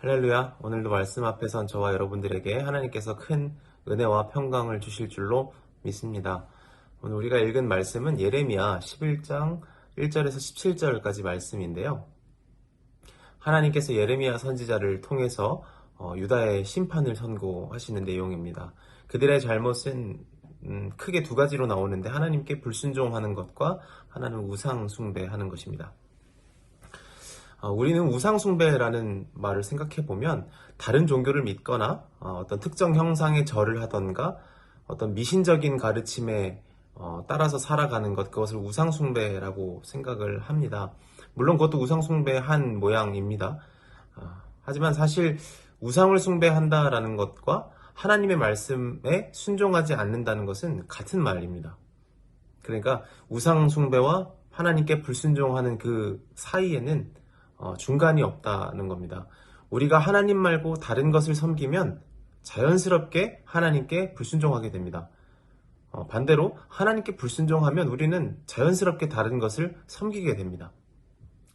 할렐루야. 오늘도 말씀 앞에선 저와 여러분들에게 하나님께서 큰 은혜와 평강을 주실 줄로 믿습니다. 오늘 우리가 읽은 말씀은 예레미야 11장 1절에서 17절까지 말씀인데요. 하나님께서 예레미야 선지자를 통해서 유다의 심판을 선고하시는 내용입니다. 그들의 잘못은 크게 두 가지로 나오는데, 하나님께 불순종하는 것과 하나는 우상 숭배하는 것입니다. 우리는 우상 숭배라는 말을 생각해 보면 다른 종교를 믿거나 어떤 특정 형상의 절을 하던가 어떤 미신적인 가르침에 따라서 살아가는 것, 그것을 우상 숭배라고 생각을 합니다. 물론 그것도 우상 숭배의 한 모양입니다. 하지만 사실 우상을 숭배한다라는 것과 하나님의 말씀에 순종하지 않는다는 것은 같은 말입니다. 그러니까 우상 숭배와 하나님께 불순종하는 그 사이에는 중간이 없다는 겁니다. 우리가 하나님 말고 다른 것을 섬기면 자연스럽게 하나님께 불순종하게 됩니다. 반대로 하나님께 불순종하면 우리는 자연스럽게 다른 것을 섬기게 됩니다.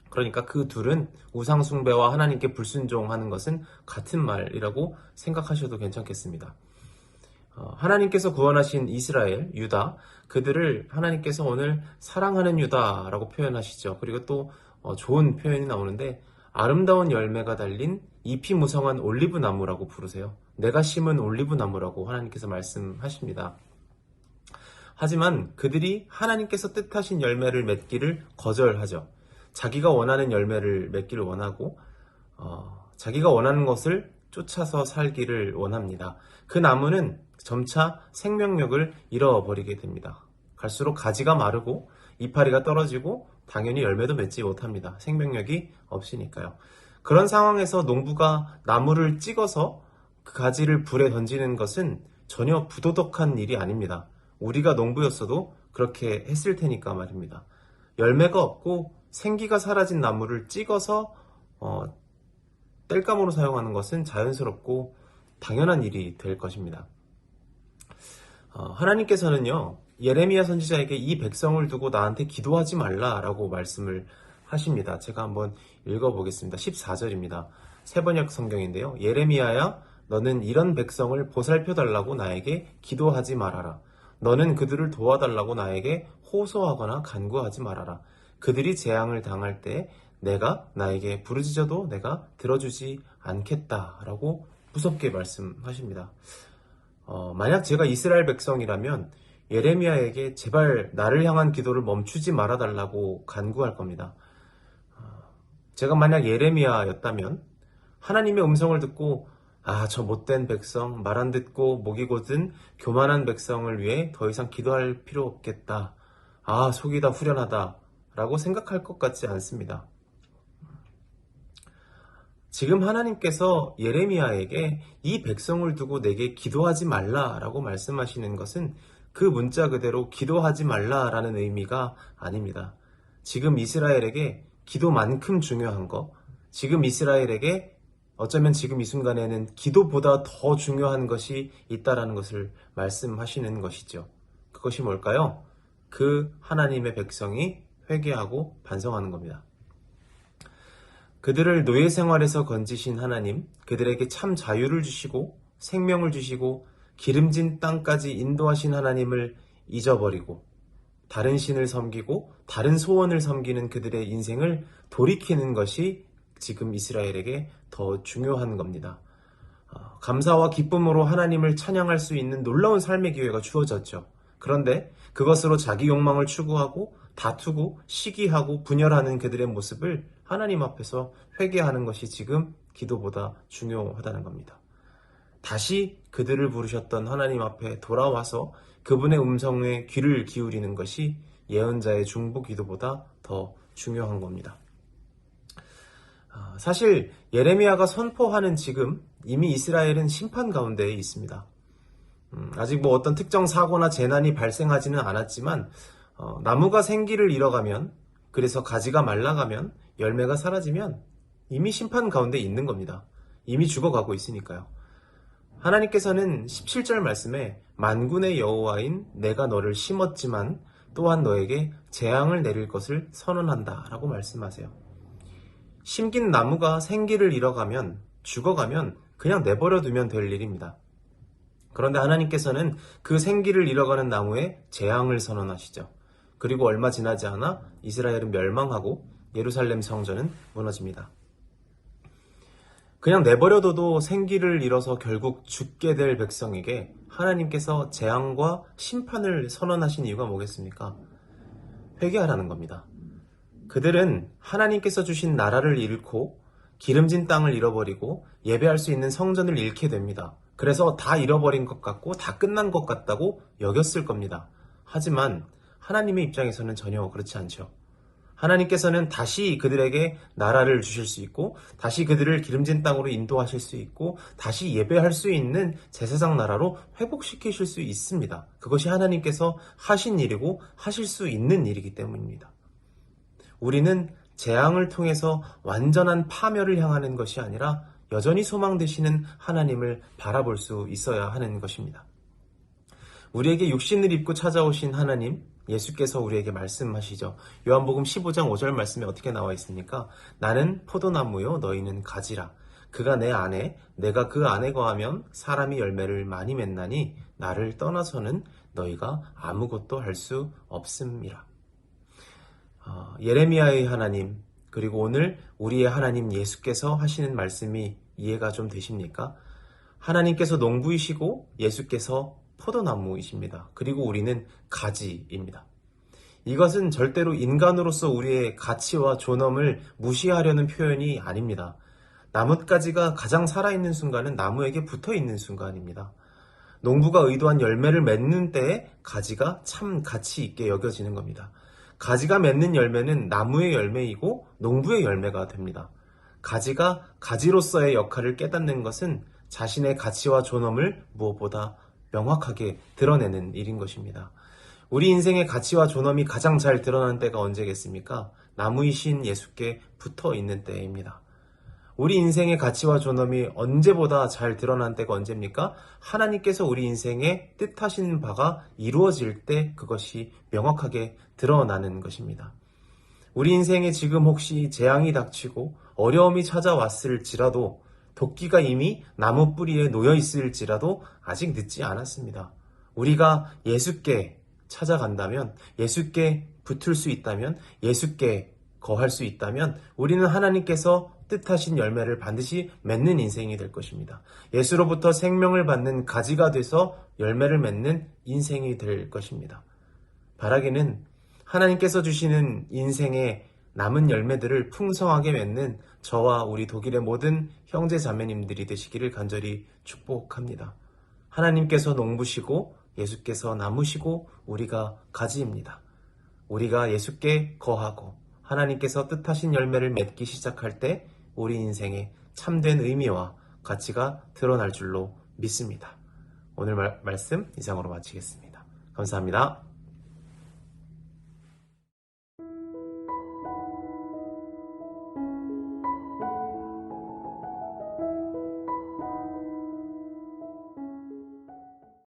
그러니까 그 둘은, 우상 숭배와 하나님께 불순종하는 것은 같은 말이라고 생각하셔도 괜찮겠습니다. 하나님께서 구원하신 이스라엘, 유다, 그들을 하나님께서 오늘 사랑하는 유다라고 표현하시죠. 그리고 또 좋은 표현이 나오는데, 아름다운 열매가 달린 잎이 무성한 올리브 나무라고 부르세요. 내가 심은 올리브 나무라고 하나님께서 말씀하십니다. 하지만 그들이 하나님께서 뜻하신 열매를 맺기를 거절하죠. 자기가 원하는 열매를 맺기를 원하고 자기가 원하는 것을 쫓아서 살기를 원합니다. 그 나무는 점차 생명력을 잃어버리게 됩니다. 갈수록 가지가 마르고 이파리가 떨어지고 당연히 열매도 맺지 못합니다. 생명력이 없으니까요. 그런 상황에서 농부가 나무를 찍어서 그 가지를 불에 던지는 것은 전혀 부도덕한 일이 아닙니다. 우리가 농부였어도 그렇게 했을 테니까 말입니다. 열매가 없고 생기가 사라진 나무를 찍어서 땔감으로 사용하는 것은 자연스럽고 당연한 일이 될 것입니다. 하나님께서는요, 예레미야 선지자에게 이 백성을 두고 나한테 기도하지 말라라고 말씀을 하십니다. 제가 한번 읽어보겠습니다. 14절입니다. 새번역 성경인데요. 예레미야야, 너는 이런 백성을 보살펴달라고 나에게 기도하지 말아라. 너는 그들을 도와달라고 나에게 호소하거나 간구하지 말아라. 그들이 재앙을 당할 때 내가 나에게 부르짖어도 내가 들어주지 않겠다라고 무섭게 말씀하십니다. 만약 제가 이스라엘 백성이라면 예레미야에게 제발 나를 향한 기도를 멈추지 말아달라고 간구할 겁니다. 제가 만약 예레미야였다면 하나님의 음성을 듣고 저 못된 백성, 말 안 듣고 목이 곧은 교만한 백성을 위해 더 이상 기도할 필요 없겠다. 속이 다 후련하다 라고 생각할 것 같지 않습니다. 지금 하나님께서 예레미야에게 이 백성을 두고 내게 기도하지 말라라고 말씀하시는 것은 그 문자 그대로 기도하지 말라라는 의미가 아닙니다. 지금 이스라엘에게 기도만큼 중요한 거, 지금 이스라엘에게 어쩌면 지금 이 순간에는 기도보다 더 중요한 것이 있다라는 것을 말씀하시는 것이죠. 그것이 뭘까요? 그 하나님의 백성이 회개하고 반성하는 겁니다. 그들을 노예 생활에서 건지신 하나님, 그들에게 참 자유를 주시고 생명을 주시고 기름진 땅까지 인도하신 하나님을 잊어버리고 다른 신을 섬기고 다른 소원을 섬기는 그들의 인생을 돌이키는 것이 지금 이스라엘에게 더 중요한 겁니다. 감사와 기쁨으로 하나님을 찬양할 수 있는 놀라운 삶의 기회가 주어졌죠. 그런데 그것으로 자기 욕망을 추구하고 다투고 시기하고 분열하는 그들의 모습을 하나님 앞에서 회개하는 것이 지금 기도보다 중요하다는 겁니다. 다시 그들을 부르셨던 하나님 앞에 돌아와서 그분의 음성에 귀를 기울이는 것이 예언자의 중보 기도보다 더 중요한 겁니다. 사실 예레미야가 선포하는 지금 이미 이스라엘은 심판 가운데에 있습니다. 아직 어떤 특정 사고나 재난이 발생하지는 않았지만 나무가 생기를 잃어가면, 그래서 가지가 말라가면, 열매가 사라지면 이미 심판 가운데 있는 겁니다. 이미 죽어가고 있으니까요. 하나님께서는 17절 말씀에 만군의 여호와인 내가 너를 심었지만 또한 너에게 재앙을 내릴 것을 선언한다 라고 말씀하세요. 심긴 나무가 생기를 잃어가면 죽어가면 그냥 내버려 두면 될 일입니다. 그런데 하나님께서는 그 생기를 잃어가는 나무에 재앙을 선언하시죠. 그리고 얼마 지나지 않아 이스라엘은 멸망하고 예루살렘 성전은 무너집니다. 그냥 내버려둬도 생기를 잃어서 결국 죽게 될 백성에게 하나님께서 재앙과 심판을 선언하신 이유가 뭐겠습니까? 회개하라는 겁니다. 그들은 하나님께서 주신 나라를 잃고 기름진 땅을 잃어버리고 예배할 수 있는 성전을 잃게 됩니다. 그래서 다 잃어버린 것 같고 다 끝난 것 같다고 여겼을 겁니다. 하지만 하나님의 입장에서는 전혀 그렇지 않죠. 하나님께서는 다시 그들에게 나라를 주실 수 있고 다시 그들을 기름진 땅으로 인도하실 수 있고 다시 예배할 수 있는 제사장 나라로 회복시키실 수 있습니다. 그것이 하나님께서 하신 일이고 하실 수 있는 일이기 때문입니다. 우리는 재앙을 통해서 완전한 파멸을 향하는 것이 아니라 여전히 소망 되시는 하나님을 바라볼 수 있어야 하는 것입니다. 우리에게 육신을 입고 찾아오신 하나님, 예수께서 우리에게 말씀하시죠. 요한복음 15장 5절 말씀에 어떻게 나와 있습니까? 나는 포도나무요 너희는 가지라. 그가 내 안에 내가 그 안에 거하면 사람이 열매를 많이 맺나니 나를 떠나서는 너희가 아무것도 할 수 없음이라. 예레미야의 하나님, 그리고 오늘 우리의 하나님 예수께서 하시는 말씀이 이해가 좀 되십니까? 하나님께서 농부이시고 예수께서 포도나무이십니다. 그리고 우리는 가지입니다. 이것은 절대로 인간으로서 우리의 가치와 존엄을 무시하려는 표현이 아닙니다. 나뭇가지가 가장 살아있는 순간은 나무에게 붙어있는 순간입니다. 농부가 의도한 열매를 맺는 때에 가지가 참 가치 있게 여겨지는 겁니다. 가지가 맺는 열매는 나무의 열매이고 농부의 열매가 됩니다. 가지가 가지로서의 역할을 깨닫는 것은 자신의 가치와 존엄을 무엇보다 명확하게 드러내는 일인 것입니다. 우리 인생의 가치와 존엄이 가장 잘 드러나는 때가 언제겠습니까? 나무이신 예수께 붙어 있는 때입니다. 우리 인생의 가치와 존엄이 언제보다 잘 드러난 때가 언제입니까? 하나님께서 우리 인생에 뜻하신 바가 이루어질 때 그것이 명확하게 드러나는 것입니다. 우리 인생에 지금 혹시 재앙이 닥치고 어려움이 찾아왔을지라도 도끼가 이미 나무 뿌리에 놓여 있을지라도 아직 늦지 않았습니다. 우리가 예수께 찾아간다면, 예수께 붙을 수 있다면, 예수께 거할 수 있다면 우리는 하나님께서 뜻하신 열매를 반드시 맺는 인생이 될 것입니다. 예수로부터 생명을 받는 가지가 돼서 열매를 맺는 인생이 될 것입니다. 바라기는 하나님께서 주시는 인생의 남은 열매들을 풍성하게 맺는 저와 우리 독일의 모든 형제 자매님들이 되시기를 간절히 축복합니다. 하나님께서 농부시고 예수께서 나무시고 우리가 가지입니다. 우리가 예수께 거하고 하나님께서 뜻하신 열매를 맺기 시작할 때 우리 인생에 참된 의미와 가치가 드러날 줄로 믿습니다. 오늘 말씀 이상으로 마치겠습니다. 감사합니다.